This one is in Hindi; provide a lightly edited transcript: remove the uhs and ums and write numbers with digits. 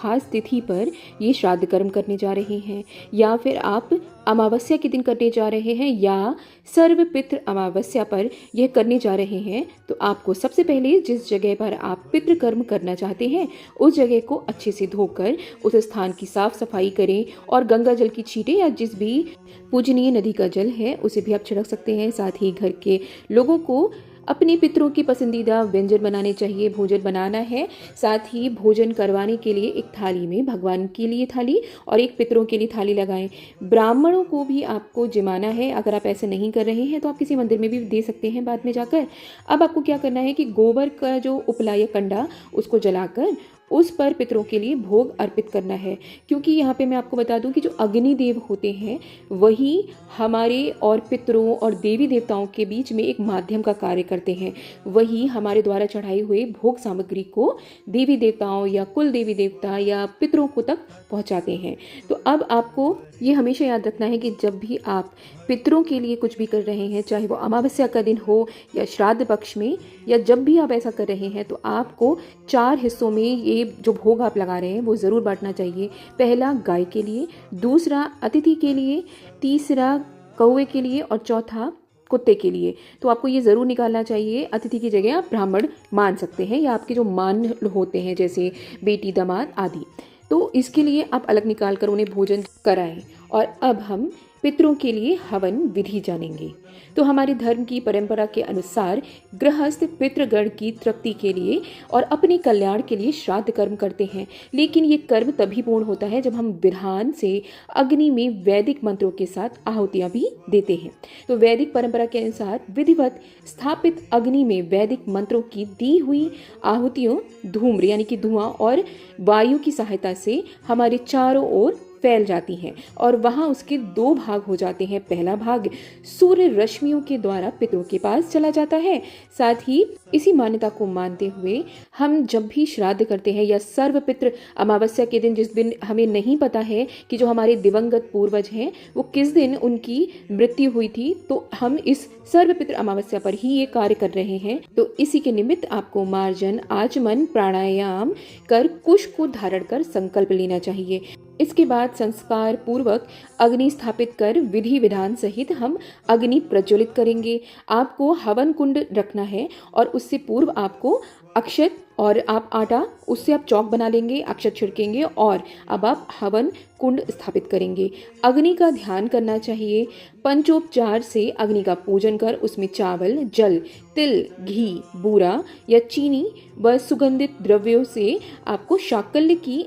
खास तिथि पर ये श्राद्ध कर्म करने जा रहे हैं, या फिर आप अमावस्या के दिन करने जा रहे हैं, या सर्वपितृ अमावस्या पर यह करने जा रहे हैं, तो आपको सबसे पहले जिस जगह पर आप पितृ कर्म करना चाहते हैं उस जगह को अच्छे से धोकर उस स्थान की साफ सफाई करें और गंगा जल की छींटे या जिस भी पूजनीय नदी का जल है उसे भी आप छिड़क सकते हैं। साथ ही घर के लोगों को अपने पितरों की पसंदीदा व्यंजन बनाने चाहिए, भोजन बनाना है। साथ ही भोजन करवाने के लिए एक थाली में भगवान के लिए थाली और एक पितरों के लिए थाली लगाएं। ब्राह्मणों को भी आपको जिमाना है। अगर आप ऐसे नहीं कर रहे हैं तो आप किसी मंदिर में भी दे सकते हैं बाद में जाकर। अब आपको क्या करना है कि गोबर का जो उपला या कंडा उसको जलाकर उस पर पितरों के लिए भोग अर्पित करना है, क्योंकि यहाँ पे मैं आपको बता दूं कि जो अग्निदेव होते हैं वही हमारे और पितरों और देवी देवताओं के बीच में एक माध्यम का कार्य करते हैं। वही हमारे द्वारा चढ़ाई हुई भोग सामग्री को देवी देवताओं या कुल देवी देवता या पितरों को तक पहुँचाते हैं। तो अब आपको ये हमेशा याद रखना है कि जब भी आप पितरों के लिए कुछ भी कर रहे हैं, चाहे वो अमावस्या का दिन हो या श्राद्ध पक्ष में, या जब भी आप ऐसा कर रहे हैं, तो आपको 4 हिस्सों में ये जो भोग आप लगा रहे हैं वो ज़रूर बांटना चाहिए। पहला गाय के लिए, दूसरा अतिथि के लिए, तीसरा कौवे के लिए और चौथा कुत्ते के लिए। तो आपको ये ज़रूर निकालना चाहिए। अतिथि की जगह आप ब्राह्मण मान सकते हैं या आपके जो मान होते हैं जैसे बेटी, दामाद आदि, तो इसके लिए आप अलग निकाल कर उन्हें भोजन कराएं। और अब हम पितरों के लिए हवन विधि जानेंगे। तो हमारे धर्म की परंपरा के अनुसार गृहस्थ पितृगण की तृप्ति के लिए और अपने कल्याण के लिए श्राद्ध कर्म करते हैं, लेकिन ये कर्म तभी पूर्ण होता है जब हम विधान से अग्नि में वैदिक मंत्रों के साथ आहुतियां भी देते हैं। तो वैदिक परंपरा के अनुसार विधिवत स्थापित अग्नि में वैदिक मंत्रों की दी हुई आहुतियों धूम्र यानी कि धुआं और वायु की सहायता से हमारे चारों ओर फैल जाती हैं और वहाँ उसके 2 भाग हो जाते हैं। पहला भाग सूर्य रश्मियों के द्वारा पितरों के पास चला जाता है। साथ ही इसी मान्यता को मानते हुए हम जब भी श्राद्ध करते हैं या सर्वपितृ अमावस्या के दिन, जिस दिन हमें नहीं पता है कि जो हमारे दिवंगत पूर्वज हैं वो किस दिन उनकी मृत्यु हुई थी, तो हम इस सर्वपितृ अमावस्या पर ही ये कार्य कर रहे हैं। तो इसी के निमित्त आपको मार्जन, आचमन, प्राणायाम कर कुश को धारण कर संकल्प लेना चाहिए। इसके बाद संस्कार पूर्वक अग्नि स्थापित कर विधि विधान सहित हम अग्नि प्रज्वलित करेंगे। आपको हवन कुंड रखना है और उससे पूर्व आपको अक्षत और आप आटा, उससे आप चौक बना लेंगे, अक्षत छिड़केंगे और अब आप हवन कुंड स्थापित करेंगे। अग्नि का ध्यान करना चाहिए। पंचोपचार से अग्नि का पूजन कर उसमें चावल, जल, तिल, घी, बूरा या चीनी व सुगंधित द्रव्यों से आपको शाकल्य की